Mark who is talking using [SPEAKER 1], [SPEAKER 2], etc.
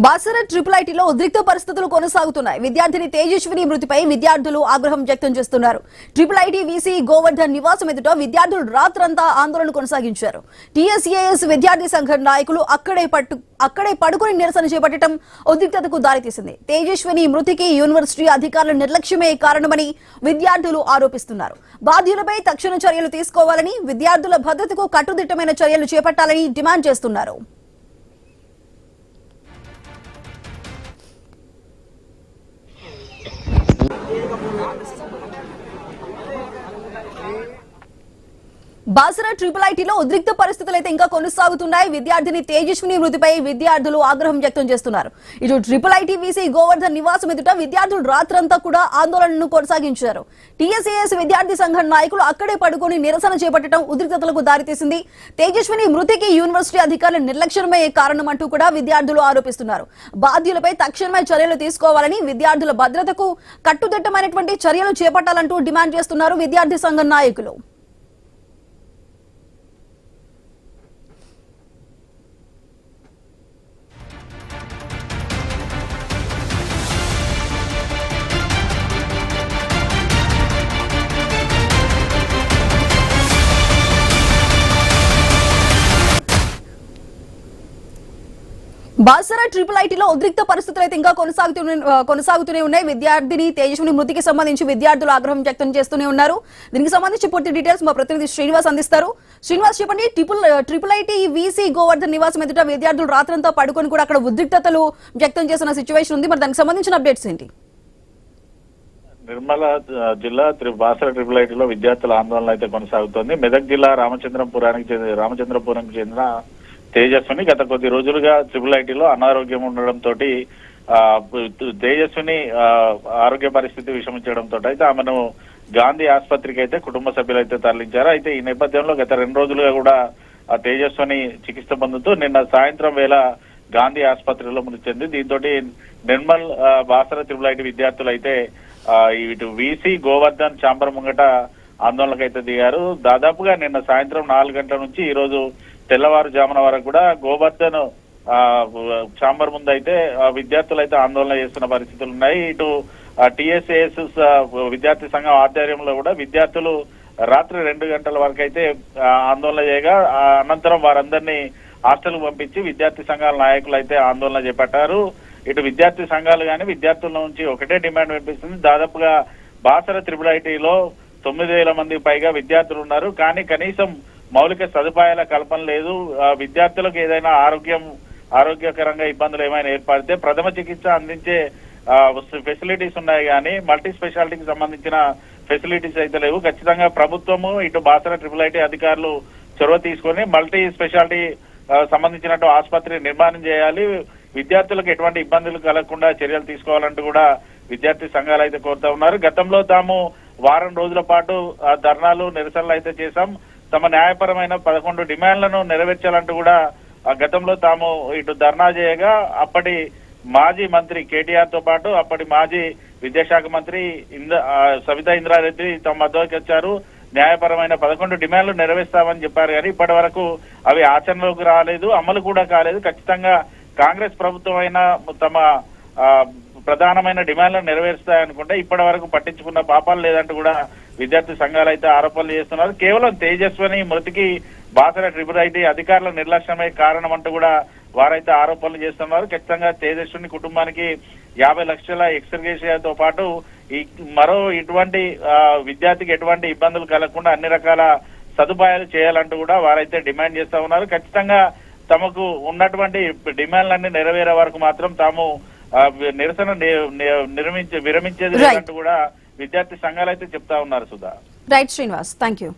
[SPEAKER 1] Basara triple ఐటీలో ఉద్రిక్త పరిస్థితులు కొనసాగుతున్నాయి. విద్యార్థిని తేజస్విని మృతిపై విద్యార్థులు ఆగ్రహం వ్యక్తం చేస్తున్నారు. ట్రిపుల్ ఐటీ వీసీ గోవర్ధన్ నివాసం ఎదుట విద్యార్థులు రాత్రంతా ఆందోళన కొనసాగించారు. టీఎస్ఏఎస్ విద్యార్థి సంఘం నాయకులు అక్కడే పడుకుని నిరసన చేపట్టడం ఉద్రిక్తతకు దారితీసింది. తేజస్విని మృతికి యూనివర్సిటీ అధికారుల నిర్లక్ష్యమే కారణమని విద్యార్థులు ఆరోపిస్తున్నారు. బాధ్యులపై తక్షణ చర్యలు తీసుకోవాలని, విద్యార్థుల భద్రతకు కట్టుదిట్టమైన చర్యలు చేపట్టాలని డిమాండ్ చేస్తున్నారు. బాసర ట్రిపుల్ ఐటీలో ఉద్రిక్త పరిస్థితులు అయితే ఇంకా కొనసాగుతున్నాయి. విద్యార్థిని తేజస్విని మృతిపై విద్యార్థులు ఆగ్రహం వ్యక్తం చేస్తున్నారు. ఇటు ట్రిపుల్ ఐటీ వీసీ గోవర్ధన్ నివాసం ఎదుట విద్యార్థులు రాత్రంతా కూడా ఆందోళనను కొనసాగించారు. టీఎస్ఏఎస్ విద్యార్థి సంఘం నాయకులు అక్కడే పడుకుని నిరసన చేపట్టడం ఉద్రిక్తతలకు దారితీసింది. తేజస్విని మృతికి యూనివర్సిటీ అధికారుల నిర్లక్ష్యమే కారణమంటూ కూడా విద్యార్థులు ఆరోపిస్తున్నారు. బాధ్యులపై తక్షణమే చర్యలు తీసుకోవాలని, విద్యార్థుల భద్రతకు కట్టుదిట్టమైనటువంటి చర్యలు చేపట్టాలంటూ డిమాండ్ చేస్తున్నారు విద్యార్థి సంఘం నాయకులు. బాసర ట్రిపుల్ ఐటీలో ఉద్రిక్త పరిస్థితులు అయితే ఇంకా కొనసాగుతూనే ఉన్నాయి. విద్యార్థిని తేజస్విని మృతికి సంబంధించి విద్యార్థులు ఆగ్రహం వ్యక్తం చేస్తూనే ఉన్నారు. దీనికి సంబంధించి పూర్తి డీటెయిల్స్ మా ప్రతినిధి శ్రీనివాస్ అందిస్తారు. శ్రీనివాస్, చెప్పండి, ట్రిపుల్ ఐటీ వీసీ గోవర్ధన్ నివాసం ఎదుట విద్యార్థులు రాత్రంతా పడుకొని కూడా అక్కడ ఉద్రిక్తతలు వ్యక్తం చేసిన సిచ్యువేషన్ ఉంది. మరి దానికి సంబంధించిన అప్డేట్స్ ఏంటి?
[SPEAKER 2] నిర్మల జిల్లా బాసర ట్రిపుల్ ఐటీలో విద్యార్థుల ఆందోళన అయితే కొనసాగుతోంది. మెదక్ జిల్లా రామచంద్రపురంకి చెందిన తేజస్విని గత కొద్ది రోజులుగా ట్రిపుల్ ఐటీలో అనారోగ్యం ఉండడంతో తేజస్విని ఆరోగ్య పరిస్థితి విషమించడంతో అయితే ఆమెను గాంధీ ఆసుపత్రికి అయితే కుటుంబ సభ్యులు అయితే తరలించారు. అయితే ఈ నేపథ్యంలో గత 2 రోజులుగా కూడా ఆ తేజస్విని చికిత్స పొందుతూ నిన్న సాయంత్రం వేళ గాంధీ ఆసుపత్రిలో మృతి చెంది దీంతో నిర్మల్ బాసర ట్రిపుల్ ఐటీ విద్యార్థులు అయితే ఇటు వీసీ గోవర్ధన్ చాంబర్ ముంగట ఆందోళనకు అయితే దిగారు. దాదాపుగా నిన్న సాయంత్రం 4 గంటల నుంచి ఈ రోజు తెల్లవారుజామున వరకు కూడా గోవర్ధన్ చాంబర్ ముందు అయితే విద్యార్థులు అయితే ఆందోళన చేస్తున్న పరిస్థితులు ఉన్నాయి. ఇటు టీఎస్ఏఎస్ విద్యార్థి సంఘం ఆధ్వర్యంలో కూడా విద్యార్థులు రాత్రి 2 గంటల వరకు అయితే ఆందోళన చేయగా అనంతరం వారందరినీ హాస్టల్కు పంపించి విద్యార్థి సంఘాల నాయకులు అయితే ఆందోళన చేపట్టారు. ఇటు విద్యార్థి సంఘాలు కానీ విద్యార్థుల నుంచి ఒకటే డిమాండ్ వినిపిస్తుంది. దాదాపుగా బాసర ట్రిపుల్ ఐటీలో 9,000 మందికి పైగా విద్యార్థులు ఉన్నారు. కానీ కనీసం మౌలిక సదుపాయాల కల్పన లేదు. విద్యార్థులకు ఏదైనా ఆరోగ్యకరంగా ఇబ్బందులు ఏమైనా ఏర్పడితే ప్రథమ చికిత్స అందించే ఫెసిలిటీస్ ఉన్నాయి, కానీ మల్టీ స్పెషాలిటీకి సంబంధించిన ఫెసిలిటీస్ అయితే లేవు. ఖచ్చితంగా ప్రభుత్వము ఇటు బాసర ట్రిపుల్ ఐటీ అధికారులు చొరవ తీసుకొని మల్టీ స్పెషాలిటీ సంబంధించినట్టు ఆసుపత్రి నిర్మాణం చేయాలి. విద్యార్థులకు ఎటువంటి ఇబ్బందులు కలగకుండా చర్యలు తీసుకోవాలంటూ కూడా విద్యార్థి సంఘాలు అయితే కోరుతా ఉన్నారు. గతంలో తాము వారం రోజుల పాటు ధర్నాలు నిరసనలు అయితే చేశాం. తమ న్యాయపరమైన 11 డిమాండ్లను నెరవేర్చాలంటూ కూడా గతంలో తాము ఇటు ధర్నా చేయగా అప్పటి మాజీ మంత్రి కేటీఆర్ తో పాటు అప్పటి మాజీ విద్యాశాఖ మంత్రి సవితా ఇంద్రారెడ్డి తమ మద్దతుకి వచ్చారు. న్యాయపరమైన 11 డిమాండ్లు నెరవేర్స్తామని చెప్పారు, కానీ ఇప్పటి వరకు అవి ఆచరణలోకి రాలేదు, అమలు కూడా కాలేదు. ఖచ్చితంగా కాంగ్రెస్ ప్రభుత్వం అయినా తమ ప్రధానమైన డిమాండ్లను నెరవేరుస్తాయనుకుంటే ఇప్పటి వరకు పట్టించుకున్న పాపాలు లేదంటూ కూడా విద్యార్థి సంఘాలు అయితే ఆరోపణలు చేస్తున్నారు. కేవలం తేజస్విని మృతికి బాసర ట్రిపుల్ ఐటీ అధికారుల నిర్లక్ష్యమే కారణం అంటూ కూడా వారైతే ఆరోపణలు చేస్తున్నారు. ఖచ్చితంగా తేజస్విని కుటుంబానికి 50 లక్షల ఎక్స్గ్రేషియాతో పాటు మరో ఇటువంటి విద్యార్థికి ఎటువంటి ఇబ్బందులు కలగకుండా అన్ని రకాల సదుపాయాలు చేయాలంటూ కూడా వారైతే డిమాండ్ చేస్తా ఉన్నారు. ఖచ్చితంగా తమకు ఉన్నటువంటి డిమాండ్లన్నీ నెరవేరే వరకు మాత్రం తాము నిరసన విరమించేది లేదంటూ కూడా విద్యార్థి సంఘాలు అయితే చెప్తా ఉన్నారు. Sudha.
[SPEAKER 1] Right Srinivas, thank you.